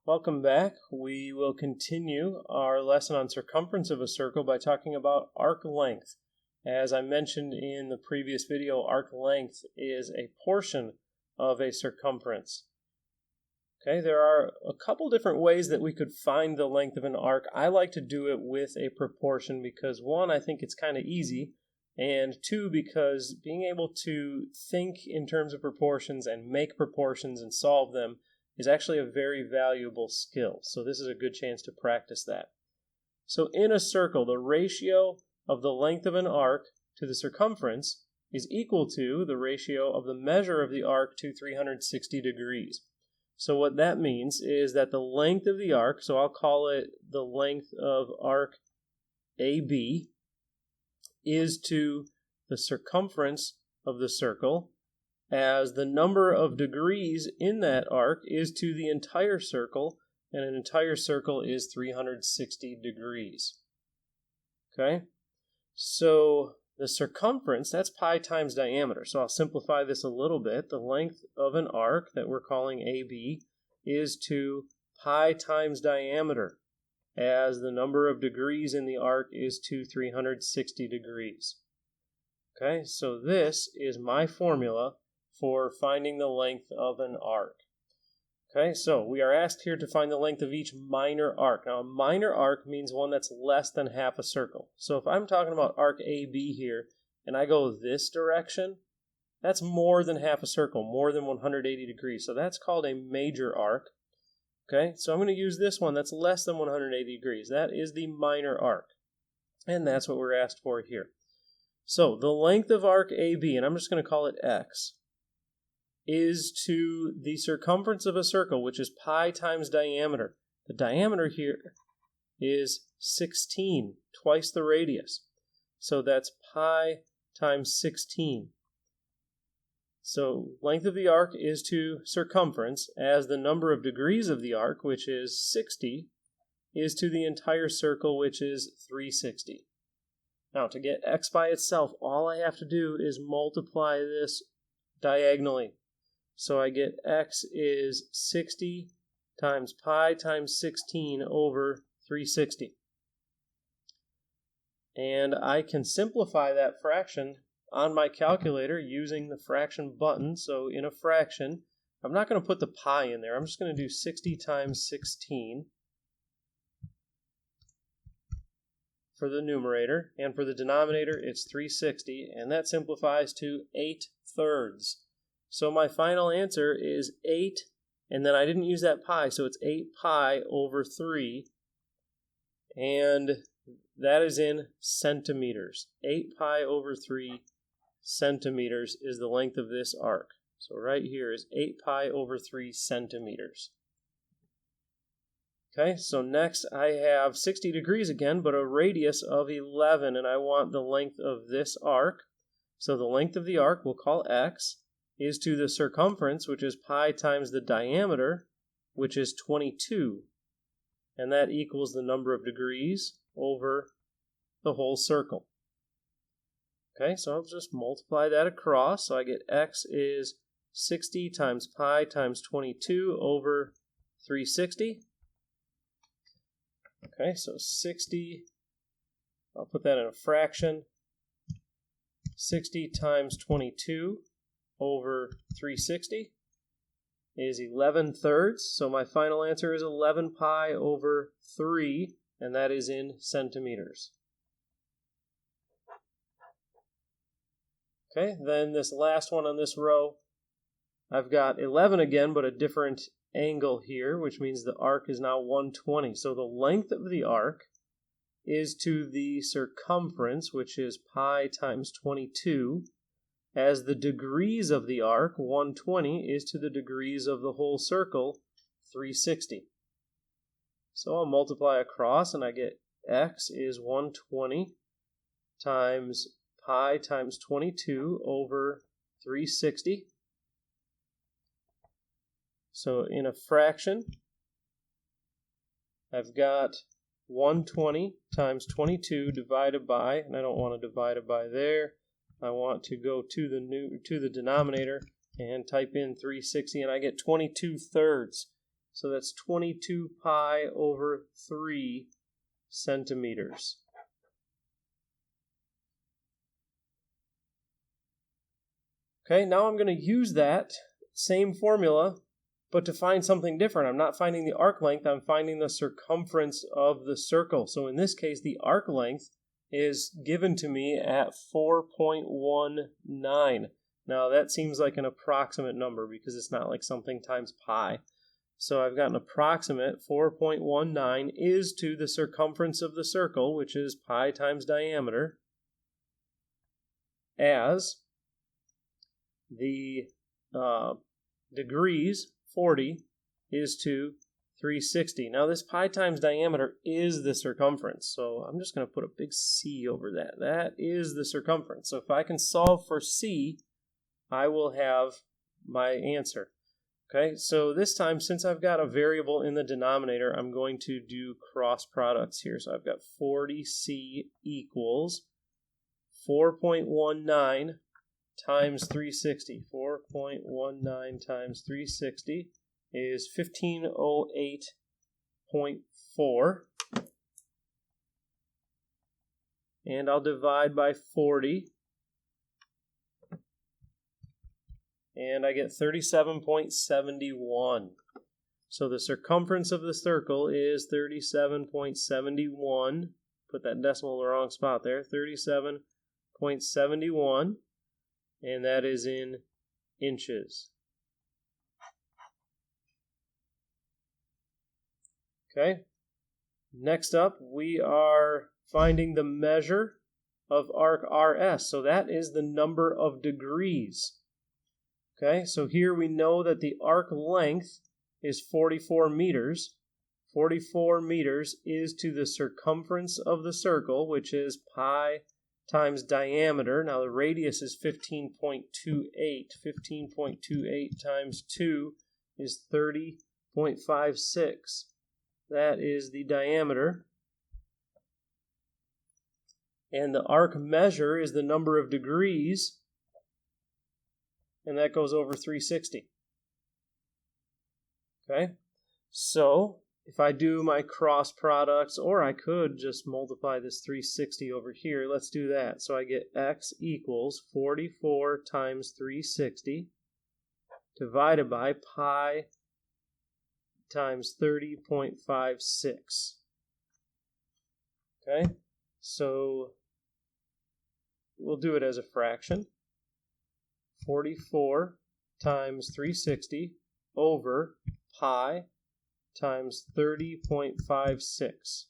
Welcome back. We will continue our lesson on circumference of a circle by talking about arc length. As I mentioned in the previous video, arc length is a portion of a circumference. Okay, there are a couple different ways that we could find the length of an arc. I like to do it with a proportion because one, I think it's kind of easy, and two, because being able to think in terms of proportions and make proportions and solve them is actually a very valuable skill. So this is a good chance to practice that. So in a circle, the ratio of the length of an arc to the circumference is equal to the ratio of the measure of the arc to 360 degrees. So what that means is that the length of the arc, so I'll call it the length of arc AB, is to the circumference of the circle as the number of degrees in that arc is to the entire circle, and an entire circle is 360 degrees. Okay? So the circumference, that's pi times diameter. So I'll simplify this a little bit. The length of an arc that we're calling AB is to pi times diameter, as the number of degrees in the arc is to 360 degrees. Okay, so this is my formula for finding the length of an arc. Okay, so we are asked here to find the length of each minor arc. Now, a minor arc means one that's less than half a circle. So if I'm talking about arc AB here, and I go this direction, that's more than half a circle, more than 180 degrees. So that's called a major arc. Okay, so I'm going to use this one that's less than 180 degrees. That is the minor arc. And that's what we're asked for here. So the length of arc AB, and I'm just going to call it X, is to the circumference of a circle, which is pi times diameter. The diameter here is 16, twice the radius. So that's pi times 16. So length of the arc is to circumference, as the number of degrees of the arc, which is 60, is to the entire circle, which is 360. Now, to get x by itself, all I have to do is multiply this diagonally. So I get x is 60 times pi times 16 over 360. And I can simplify that fraction on my calculator using the fraction button. So in a fraction, I'm not going to put the pi in there. I'm just going to do 60 times 16 for the numerator. And for the denominator, it's 360. And that simplifies to 8/3. So my final answer is 8, and then I didn't use that pi, so it's 8 pi over 3, and that is in centimeters. 8 pi over 3 centimeters is the length of this arc. So right here is 8 pi over 3 centimeters. Okay, so next I have 60 degrees again, but a radius of 11, and I want the length of this arc. So the length of the arc we'll call X, is to the circumference, which is pi times the diameter, which is 22. And that equals the number of degrees over the whole circle. Okay, so I'll just multiply that across. So I get x is 60 times pi times 22 over 360. Okay, so 60, I'll put that in a fraction. 60 times 22 over 360 is 11/3. So my final answer is 11 pi over 3, and that is in centimeters. Okay, then this last one on this row, I've got 11 again, but a different angle here, which means the arc is now 120. So the length of the arc is to the circumference, which is pi times 22, as the degrees of the arc, 120, is to the degrees of the whole circle, 360. So I'll multiply across, and I get x is 120 times pi times 22 over 360. So in a fraction, I've got 120 times 22 divided by, and I don't want to divide it by there, I want to go to the denominator and type in 360, and I get 22/3. So that's 22 pi over 3 centimeters. Okay, now I'm going to use that same formula, but to find something different. I'm not finding the arc length, I'm finding the circumference of the circle. So in this case, the arc length is given to me at 4.19. Now that seems like an approximate number because it's not like something times pi. So I've got an approximate 4.19 is to the circumference of the circle, which is pi times diameter, as the degrees, 40, is to 360. Now this pi times diameter is the circumference, so I'm just going to put a big C over that. That is the circumference. So if I can solve for C, I will have my answer. Okay, so this time, since I've got a variable in the denominator, I'm going to do cross products here. So I've got 40C equals 4.19 times 360. 4.19 times 360 is 1508.4. And I'll divide by 40. And I get 37.71. So the circumference of the circle is 37.71. Put that decimal in the wrong spot there. 37.71. And that is in inches. Okay. Next up, we are finding the measure of arc RS. So that is the number of degrees. Okay, so here we know that the arc length is 44 meters. 44 meters is to the circumference of the circle, which is pi times diameter. Now the radius is 15.28. 15.28 times 2 is 30.56. That is the diameter. And the arc measure is the number of degrees, and that goes over 360. Okay, so if I do my cross products, or I could just multiply this 360 over here, let's do that. So I get x equals 44 times 360 divided by pi times 30.56. Okay, so we'll do it as a fraction. 44 times 360 over pi times 30.56.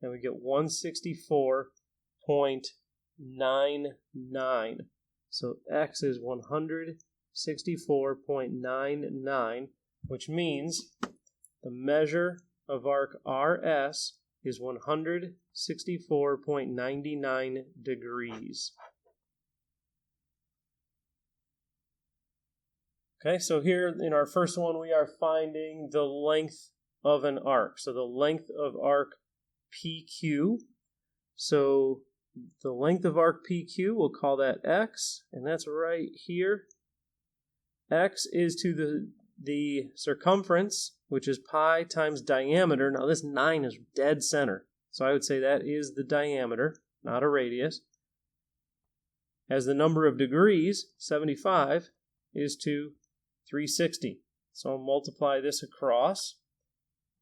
And we get 164.99. So x is 164.99, which means the measure of arc RS is 164.99 degrees. Okay, so here in our first one, we are finding the length of an arc. So the length of arc PQ. So the length of arc PQ, we'll call that x, and that's right here. X is to the circumference, which is pi times diameter. Now this 9 is dead center, so I would say that is the diameter, not a radius. As the number of degrees, 75, is to 360. So I'll multiply this across.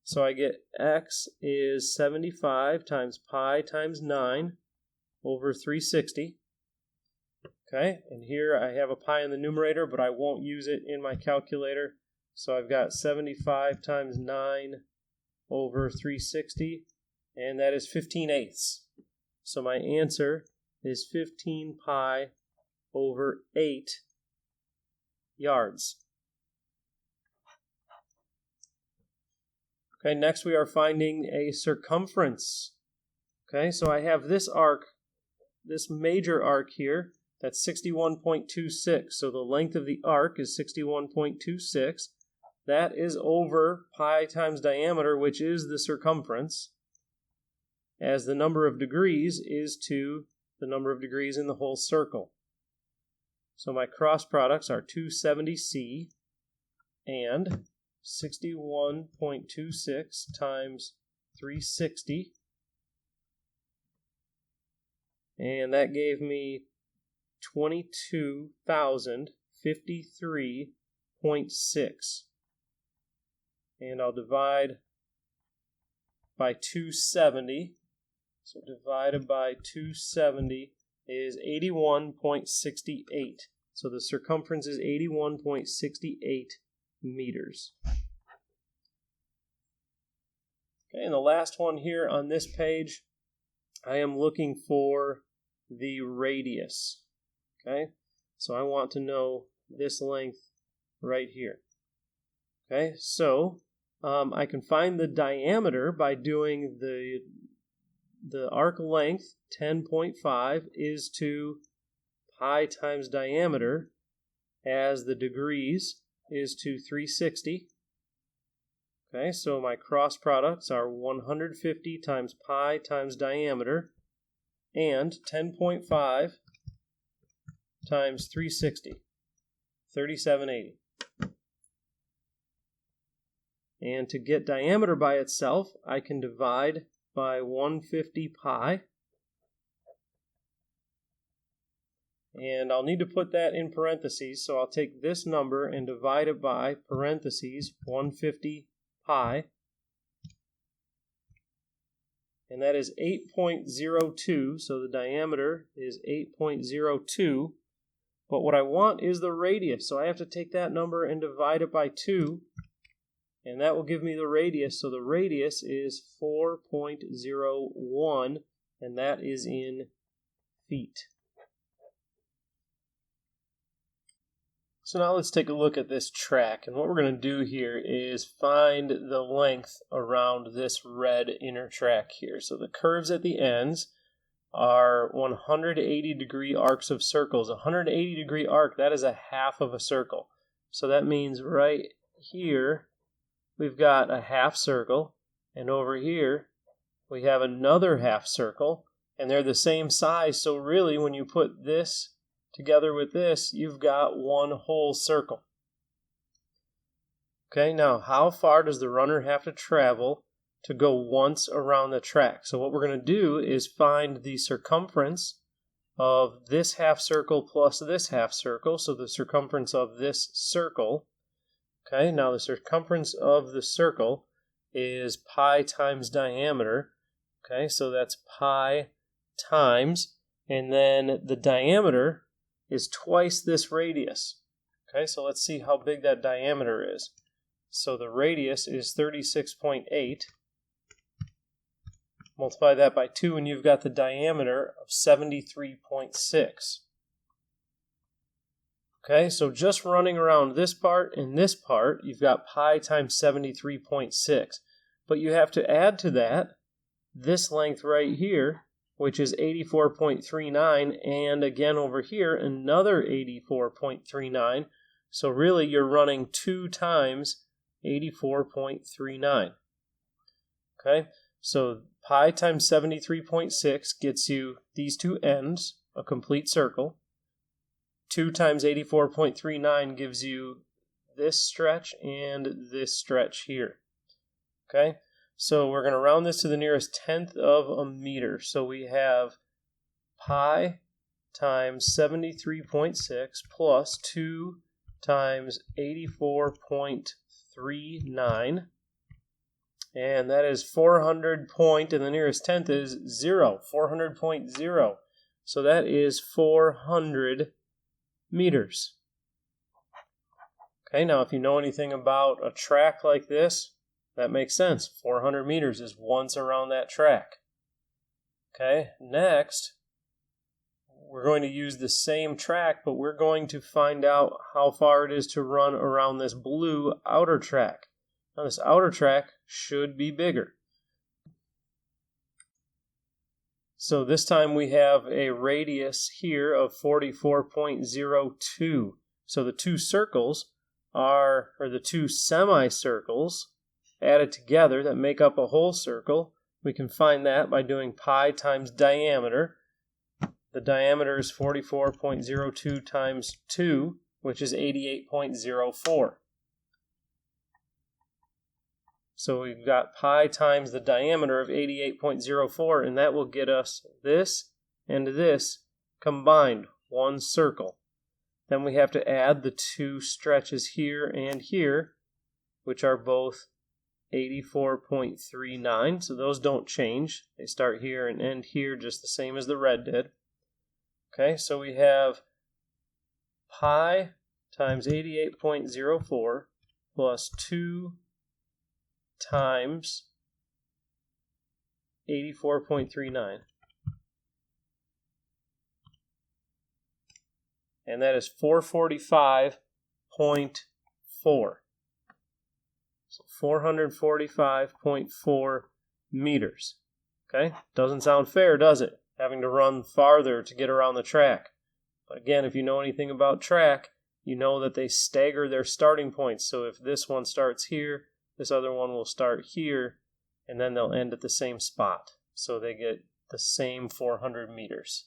So I get x is 75 times pi times 9 over 360. Okay, and here I have a pi in the numerator, but I won't use it in my calculator. So I've got 75 times 9 over 360, and that is 15/8. So my answer is 15 pi over 8 yards. Okay, next we are finding a circumference. Okay, so I have this arc, this major arc here, that's 61.26. So the length of the arc is 61.26. That is over pi times diameter, which is the circumference, as the number of degrees is to the number of degrees in the whole circle. So my cross products are 270C and 61.26 times 360. And that gave me 22,053.6. And I'll divide by 270. So divided by 270 is 81.68. So the circumference is 81.68 meters. Okay, and the last one here on this page, I am looking for the radius. Okay, so I want to know this length right here. Okay, so I can find the diameter by doing the arc length, 10.5, is to pi times diameter, as the degrees is to 360. Okay, so my cross products are 150 times pi times diameter and 10.5 times 360, 3780. And to get diameter by itself, I can divide by 150 pi. And I'll need to put that in parentheses, so I'll take this number and divide it by parentheses 150 pi. And that is 8.02, so the diameter is 8.02. But what I want is the radius, so I have to take that number and divide it by 2. And that will give me the radius. So the radius is 4.01, and that is in feet. So now let's take a look at this track. And what we're going to do here is find the length around this red inner track here. So the curves at the ends are 180 degree arcs of circles. A 180 degree arc, that is a half of a circle. So that means right here, we've got a half circle, and over here we have another half circle, and they're the same size, so really when you put this together with this, you've got one whole circle. Okay, now how far does the runner have to travel to go once around the track? So what we're going to do is find the circumference of this half circle plus this half circle, so the circumference of this circle. Okay, now the circumference of the circle is pi times diameter. Okay, so that's pi times, and then the diameter is twice this radius. Okay, so let's see how big that diameter is. So the radius is 36.8. Multiply that by 2, and you've got the diameter of 73.6. Okay, so just running around this part and this part, you've got pi times 73.6. But you have to add to that this length right here, which is 84.39, and again over here, another 84.39. So really you're running 2 times 84.39. Okay, so pi times 73.6 gets you these two ends, a complete circle. 2 times 84.39 gives you this stretch and this stretch here. Okay, so we're going to round this to the nearest tenth of a meter. So we have pi times 73.6 plus 2 times 84.39. And that is 400 point, and the nearest tenth is 0, 400.0. So that is 400 meters. Okay, now if you know anything about a track like this, that makes sense. 400 meters is once around that track. Okay, next, we're going to use the same track, but we're going to find out how far it is to run around this blue outer track. Now this outer track should be bigger. So this time we have a radius here of 44.02. So the two circles are, or the two semicircles added together that make up a whole circle. We can find that by doing pi times diameter. The diameter is 44.02 times 2, which is 88.04. So we've got pi times the diameter of 88.04, and that will get us this and this combined, one circle. Then we have to add the two stretches here and here, which are both 84.39, so those don't change. They start here and end here just the same as the red did. Okay, so we have pi times 88.04 plus 2 times 84.39. And that is 445.4. So 445.4 meters. Okay? Doesn't sound fair, does it? Having to run farther to get around the track. But again, if you know anything about track, you know that they stagger their starting points. So if this one starts here, this other one will start here, and then they'll end at the same spot. So they get the same 400 meters.